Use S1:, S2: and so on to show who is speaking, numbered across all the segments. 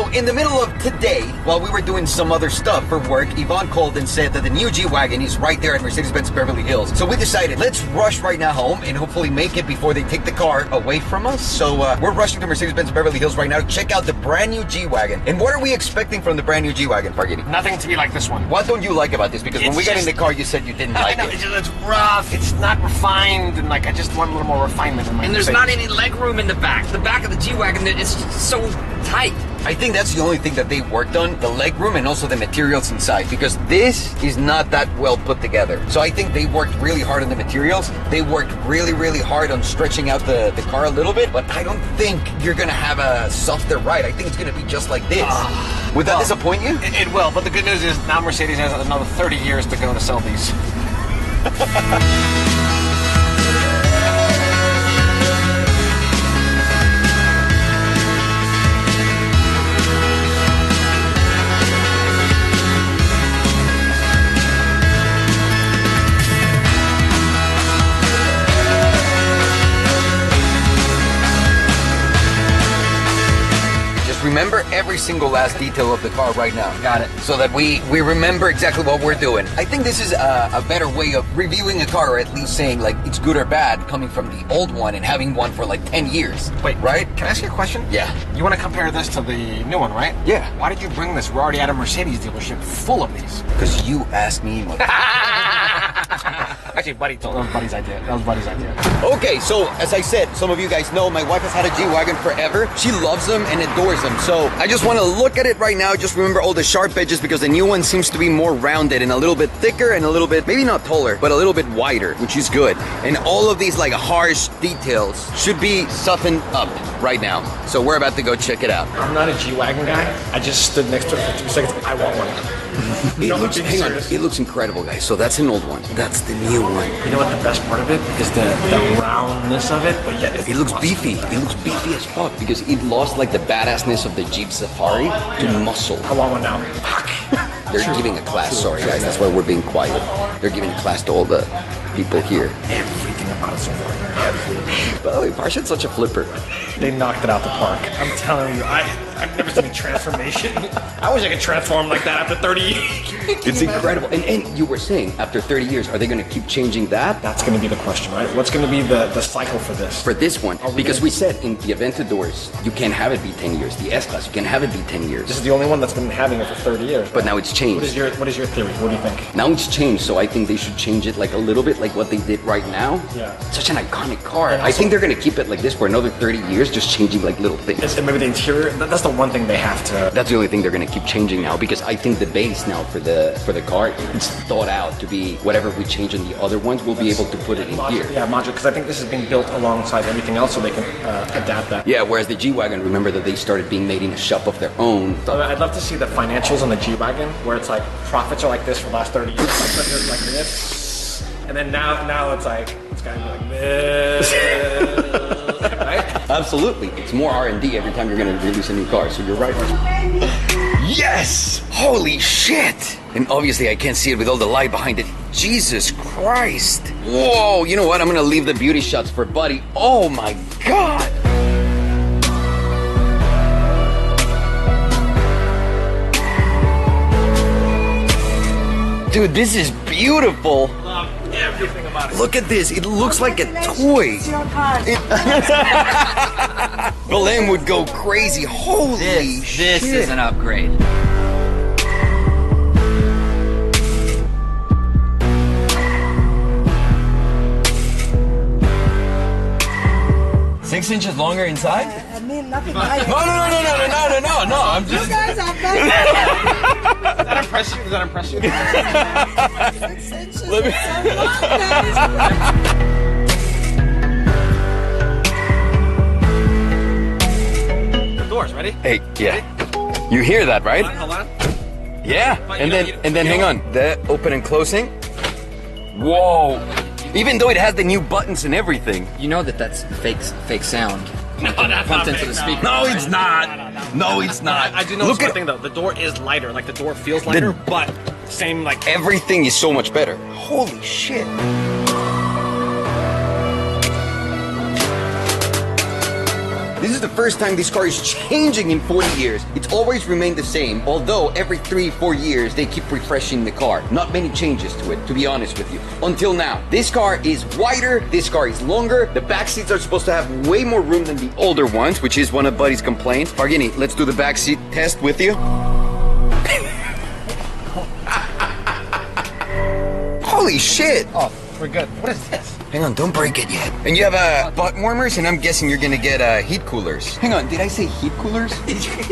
S1: So in the middle of today, while we were doing some other stuff for work, Yvonne called and said that the new G-Wagon is right there at Mercedes-Benz Beverly Hills. So we decided, let's rush right now home and hopefully make it before they take the car away from us. So we're rushing to Mercedes-Benz Beverly Hills right now to check out the brand new G-Wagon. And what are we expecting from the brand new G-Wagon, Pargini?
S2: Nothing to be like this one.
S1: What don't you like about this? Because when we got in the car, you said you didn't like it.
S2: It's rough, it's not refined, and like I just want a little more refinement in my
S3: And there's not any leg room in the back. The back of the G-Wagon is so tight.
S1: I think that's the only thing that they worked on, the legroom and also the materials inside, because this is not that well put together. So I think they worked really hard on the materials. They worked really, really hard on stretching out the car a little bit, but I don't think you're gonna have a softer ride. I think it's gonna be just like this. Would that disappoint you?
S2: It will, but the good news is now Mercedes has another 30 years to go to sell these.
S1: Remember every single last detail of the car right now.
S3: Got it.
S1: So that we remember exactly what we're doing. I think this is a better way of reviewing a car, or at least saying like it's good or bad coming from the old one and having one for like 10 years.
S2: Wait,
S1: right?
S2: Can I ask you a question?
S1: Yeah.
S2: You want to compare this to the new one, right?
S1: Yeah.
S2: Why did you bring this? We're already at a Mercedes dealership full of these.
S1: Because you asked me.
S2: Actually, Buddy told that was Buddy's idea. That was Buddy's idea.
S1: Okay, so as I said, some of you guys know my wife has had a G-Wagon forever. She loves them and adores them. So I just want to look at it right now. Just remember all the sharp edges because the new one seems to be more rounded and a little bit thicker and a little bit, maybe not taller, but a little bit wider, which is good. And all of these like harsh details should be softened up right now. So we're about to go check it out.
S2: I'm not a G-Wagon guy. I just stood next to it for 2 seconds. I want one.
S1: Hang on, it looks incredible, guys. So that's an old one. That's the new one.
S2: You know what the best part of it is? The roundness of it, but yet
S1: it looks beefy. It looks beefy as fuck because it lost like the badassness of the Jeep Safari to muscle.
S2: I want one now.
S1: They're giving a class. Sorry, guys. That's why we're being quiet. They're giving a class to all the people here.
S2: Everything about it so far. Everything.
S1: By the way, Parsha's such a flipper.
S2: They knocked it out the park. I'm telling you, I've never seen a transformation. I wish I could transform like that after 30 years.
S1: It's incredible. And you were saying, after 30 years, are they going to keep changing that?
S2: That's going to be the question, right? What's going to be the cycle for this?
S1: For this one. Because we said in the Aventadors, you can't have it be 10 years. The S-Class, you can't have it be 10 years.
S2: This is the only one that's been having it for 30 years.
S1: But now it's changed.
S2: What is your theory? What do you think?
S1: Now it's changed, so I think they should change it like a little bit like what they did right now.
S2: Yeah.
S1: Such an iconic car. I think they're going to keep it like this for another 30 years, just changing like little things.
S2: And maybe the interior, that's the one thing they have to...
S1: That's the only thing they're going to keep changing now, because I think the base now for the car, it's thought out to be whatever we change in the other ones, we'll be able to put it in here.
S2: Yeah, modular, because I think this is being built alongside everything else so they can adapt that.
S1: Yeah, whereas the G-Wagon, remember that they started being made in a shop of their own.
S2: I'd love to see the financials on the G-Wagon, where it's like, profits are like this for the last 30 years, like this. And then now it's like, it's gotta be like this. Right?
S1: Absolutely. It's more R&D every time you're going to release a new car, so you're right. Yes! Holy shit! And obviously I can't see it with all the light behind it. Jesus Christ! Whoa, you know what? I'm going to leave the beauty shots for Buddy. Oh my God! Dude, this is beautiful.
S2: Love everything about it.
S1: Look at this. It looks like a toy. Belen would go crazy. Holy shit.
S3: This is an upgrade.
S4: Six inches longer inside?
S5: I mean, nothing.
S4: No. I'm just.
S5: You guys are better.
S2: Does that impress you? Does that impress you?
S5: 6 inches.
S4: Let me-
S5: is so long,
S2: The doors, ready?
S1: Hey, yeah. You hear that, right?
S2: Hold on.
S1: Yeah. And then hang on. The open and closing. Whoa. Even though it has the new buttons and everything.
S3: You know that's fake sound.
S2: No, that's
S3: Pumped
S2: not
S3: into the
S2: fake,
S3: speaker.
S1: No, it's not. No, it's not.
S2: I do know one thing though. The door is lighter. Like the door feels lighter, but same like.
S1: Everything is so much better. Holy shit. This is the first time this car is changing in 40 years. It's always remained the same, although every 3-4 years they keep refreshing the car. Not many changes to it, to be honest with you. Until now. This car is wider, this car is longer. The back seats are supposed to have way more room than the older ones, which is one of Buddy's complaints. Fargini, let's do the back seat test with you. Holy shit!
S2: Oh, we're good. What is this?
S1: Hang on, don't break it yet. And you have butt warmers, and I'm guessing you're gonna get heat coolers. Hang on, did I say heat coolers?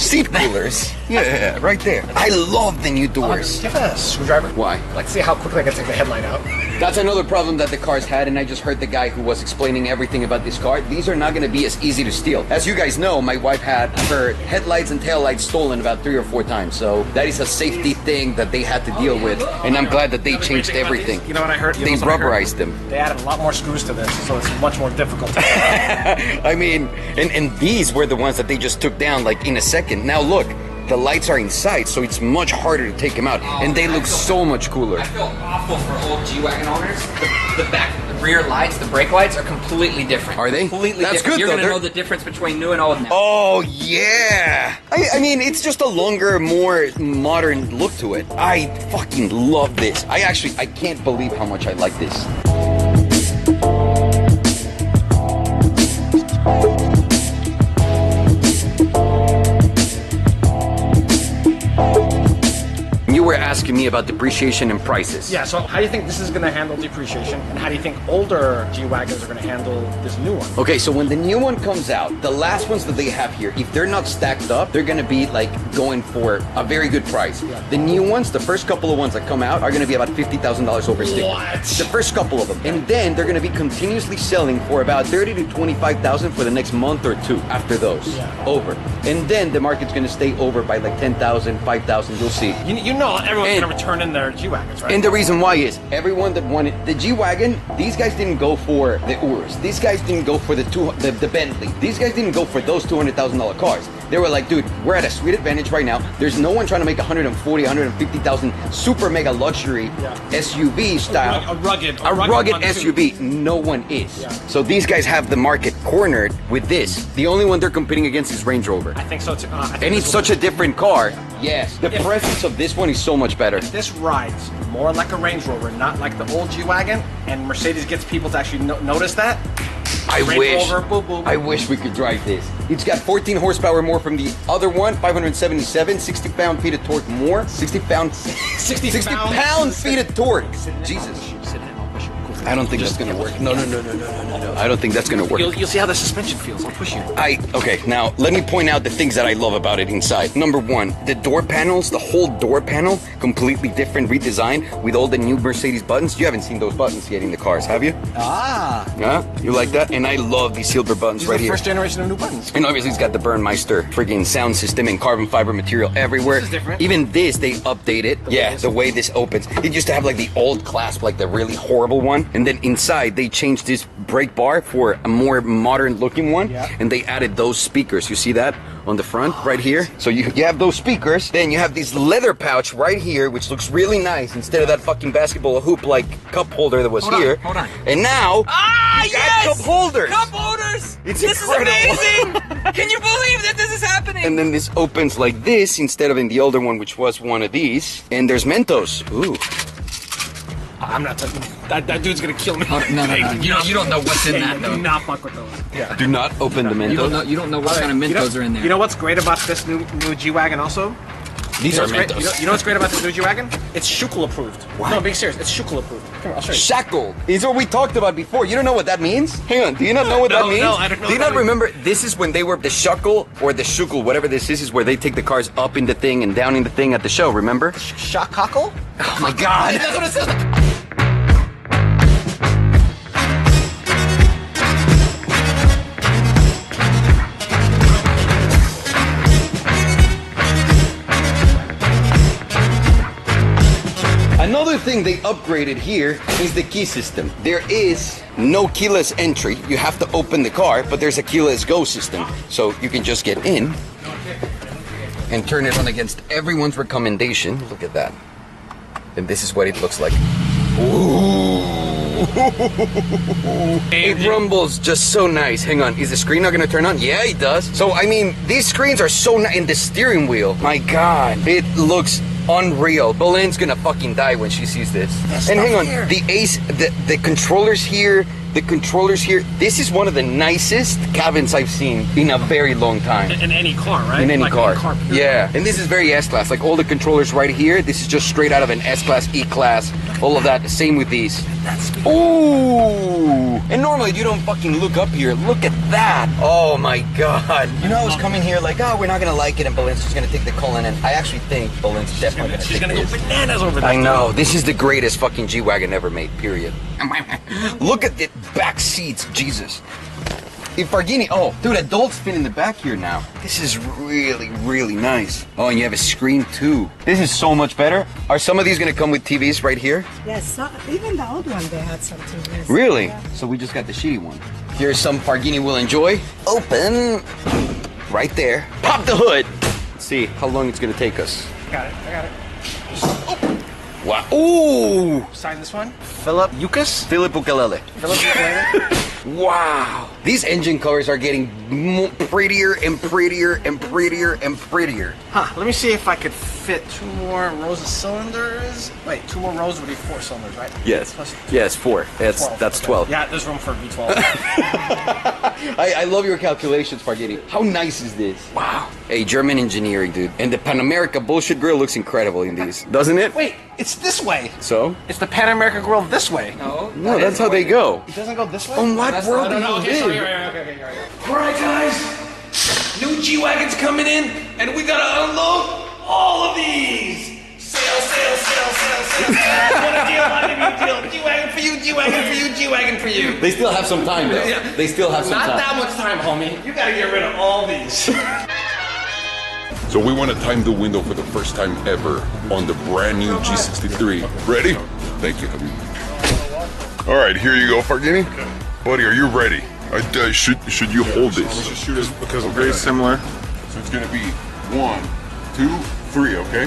S1: Seat coolers. Yeah, right there. I love the new doors.
S2: Do you have a screwdriver?
S1: Why?
S2: Let's see how quickly I can take the headlight out.
S1: That's another problem that the car's had, and I just heard the guy who was explaining everything about this car. These are not gonna be as easy to steal. As you guys know, my wife had her headlights and taillights stolen about 3 or 4 times, so that is a safety thing that they had to deal with, and I'm glad that they changed everything.
S2: You know what I heard?
S1: They rubberized them.
S2: They added a lot more screws to this, so it's much more difficult.
S1: I mean, and these were the ones that they just took down like in a second. Now look, the lights are inside, so it's much harder to take them out, and they look so much cooler.
S3: I feel awful for old G-Wagon owners. The back, the rear lights, the brake lights are completely different.
S1: Are they?
S3: Completely
S1: That's
S3: different.
S1: good,
S3: You're
S1: though.
S3: gonna know the difference between new and old now.
S1: Oh yeah! I mean, it's just a longer, more modern look to it. I fucking love this. I can't believe how much I like this. You were asking me about depreciation and prices.
S2: Yeah, so how do you think this is going to handle depreciation? And how do you think older G-Wagons are going to handle this new one?
S1: Okay, so when the new one comes out, the last ones that they have here, if they're not stacked up, they're gonna be like going for a very good price.
S2: Yeah.
S1: The new ones, the first couple of ones that come out, are gonna be about $50,000 over sticker.
S2: What?
S1: The first couple of them. And then they're gonna be continuously selling for about $30,000 to $25,000 for the next month or two after those.
S2: Yeah.
S1: Over. And then the market's gonna stay over by like 10,000, 5,000, you'll see.
S2: You know everyone's
S1: And-
S2: going to return in their G-Wagons, right?
S1: And the reason why is everyone that wanted the G-Wagon, these guys didn't go for the Urus. These guys didn't go for the Bentley. These guys didn't go for those $200,000 cars. They were like, dude, we're at a sweet advantage right now. There's no one trying to make 140, 150,000 super mega luxury SUV style.
S2: A rugged
S1: SUV. No one is.
S2: Yeah.
S1: So these guys have the market cornered with this. The only one they're competing against is Range Rover.
S2: I think so too.
S1: And it's such a different car. Yes. The presence of this one is so much better.
S2: This rides more like a Range Rover, not like the old G-Wagon, and Mercedes gets people to actually notice that.
S1: I
S2: Range
S1: wish.
S2: Rover, boom, boom.
S1: I wish we could drive this. It's got 14 horsepower more from the other one, 577, 60 pound-feet of torque more. 60 pound-feet of torque. Jesus. I don't think that's gonna work. No. I don't think that's gonna work.
S2: You'll see how the suspension feels. I'll push you.
S1: Okay, now let me point out the things that I love about it inside. Number one, the door panels, the whole door panel, completely different redesign with all the new Mercedes buttons. You haven't seen those buttons yet in the cars, have you?
S4: Ah.
S1: Yeah? You like that? And I love these silver buttons
S2: These
S1: right
S2: are the
S1: here.
S2: first generation of new buttons.
S1: And obviously it's got the Burnmeister freaking sound system and carbon fiber material everywhere.
S2: This is different.
S1: Even this, they updated. Yeah, the way this opens. It used to have like the old clasp, like the really horrible one. And then inside, they changed this brake bar for a more modern looking one.
S2: Yeah.
S1: And they added those speakers. You see that on the front right here? So you have those speakers. Then you have this leather pouch right here, which looks really nice instead of that fucking basketball hoop like cup holder that was here.
S3: Hold on.
S1: And now, you got cup holders.
S3: Cup holders!
S1: It's
S3: this
S1: incredible.
S3: is amazing! Can you believe that this is happening?
S1: And then this opens like this instead of in the older one, which was one of these. And there's Mentos. Ooh.
S2: I'm not touching that dude's gonna kill me.
S3: No. You don't know what's in that
S2: Do
S3: though.
S2: not fuck with those. Yeah.
S1: Do not open the Mentos.
S3: You don't know what kind of Mentos are in there.
S2: You know what's great about this new G-Wagon also?
S1: These
S2: You
S1: are
S2: know what's great-
S1: Mentos.
S2: You know what's great about this new G-Wagon? It's Schukel approved.
S1: What?
S2: No, I'm being serious. It's Schukel approved. Come here, I'll show you.
S1: Shackle is what we talked about before. You don't know what that means? Hang on, do you not know what that means?
S2: No, I don't know
S1: Do you
S2: what
S1: not
S2: that means.
S1: remember? This is when they were the Shuckle or the Schukel, whatever this is where they take the cars up in the thing and down in the thing at the show, remember?
S2: Shakakel?
S1: Oh my god.
S2: That's what it says.
S1: Another thing they upgraded here is the key system. There is no keyless entry. You have to open the car, but there's a keyless go system. So you can just get in and turn it on against everyone's recommendation. Look at that. And this is what it looks like. Ooh. It rumbles just so nice. Hang on, is the screen not gonna turn on? Yeah, it does. So, I mean, these screens are so nice. And the steering wheel, my God, it looks unreal. Belen's gonna fucking die when she sees this. And hang on, the controllers here, this is one of the nicest cabins I've seen in a very long time.
S2: In any car, right?
S1: In any
S2: like
S1: car.
S2: Period.
S1: Yeah, and this is very S-Class. Like all the controllers right here, this is just straight out of an S-Class, E-Class, all of that. Same with these. Ooh! And normally you don't fucking look up here. Look at that. Oh my God. You know, I was coming here like, oh, we're not gonna like it, and Belen's just gonna take the Cullen, and I actually think Belen's definitely gonna
S2: She's
S1: take
S2: gonna
S1: this.
S2: go bananas over this.
S1: I know. This is the greatest fucking G-Wagon ever made, period. Look at the back seats, Jesus. If Farghini, oh, dude, adults fit in the back here now. This is really, really nice. Oh, and you have a screen too. This is so much better. Are some of these gonna come with TVs right here?
S5: Yes, so, even the old one, they had some TVs.
S1: Really?
S5: Yeah.
S1: So we just got the shitty one. Here's some Farghini will enjoy. Open. Right there. Pop the hood. Let's see how long it's gonna take us.
S2: I got it.
S1: Wow. Ooh.
S2: Sign this one. Philip Ucas.
S1: Philip Ukulele. Wow. These engine covers are getting prettier and prettier and prettier and prettier.
S2: Huh, let me see if I could fit 2 more rows of cylinders. Wait, 2 more rows would be 4 cylinders, right?
S1: Yes.
S2: Plus
S1: Yes, 4. That's 12.
S2: Yeah, there's room for a V12.
S1: I love your calculations, Farghini. How nice is this? Wow. Hey, German engineering, dude. And the Pan America bullshit grill looks incredible in these, doesn't it?
S2: Wait, it's this way.
S1: So?
S2: It's the Pan America grill this way.
S1: No, that's how they go.
S2: It doesn't go this way?
S1: On what world do you
S2: Okay,
S1: live?
S2: sorry, okay.
S4: Alright, guys. New G-Wagon's coming in, and we gotta unload all of these. Sale. What a deal, what a deal. G-Wagon for you, G-Wagon for you, G-Wagon for you.
S1: They still have some time, though.
S2: Yeah.
S1: They still have some
S2: Not
S1: time.
S2: that much time, homie. You gotta get rid of all these.
S6: So we want to time the window for the first time ever on the brand new G63. Ready? Thank you, Habibi. All right, here you go, Farghini. Buddy, are you ready? Should you hold this? Let's just shoot it because we're very similar. So it's gonna be 1, 2, 3. Okay.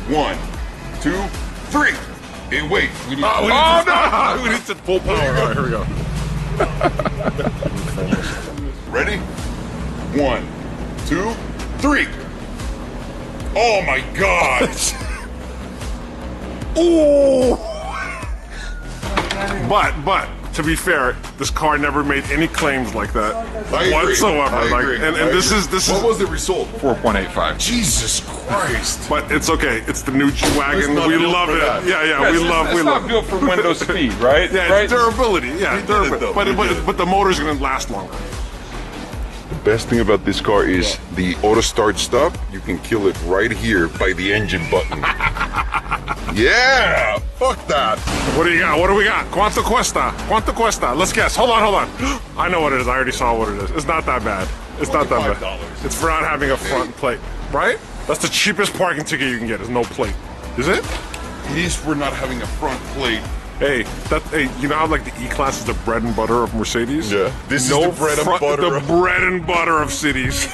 S6: 1, 2, 3. Hey, wait. We need no! We need to full power. All right, here we go. Ready? 1, 2, 3. Oh my God!
S7: Ooh! But to be fair, this car never made any claims like that whatsoever.
S6: I agree.
S7: And this is
S6: What was the result?
S7: 4.85.
S6: Jesus Christ!
S7: But it's okay. It's the new G-Wagon.
S6: It's not
S7: We
S6: built
S7: love
S6: for
S7: it.
S6: that.
S7: Yeah, we love.
S6: It's not built for Windows speed, right?
S7: Yeah,
S6: right?
S7: it's durability. Yeah,
S6: We did it, though.
S7: but
S6: We did it.
S7: but the motor's gonna last longer.
S6: The best thing about this car is the auto start stop. You can kill it right here by the engine button. Yeah! Fuck that!
S7: What do you got? What do we got? Quanto cuesta? Quanto cuesta? Let's guess. Hold on. I know what it is. I already saw what it is. It's not that bad. It's not that bad.
S6: $25.
S7: It's for not having a front plate, right? That's the cheapest parking ticket you can get. Is no plate. Is it?
S6: It is for not having a front plate.
S7: Hey, you know how like the E-Class is the bread and butter of Mercedes?
S6: Yeah. This is the bread and butter
S7: The
S6: of-
S7: bread and butter of cities.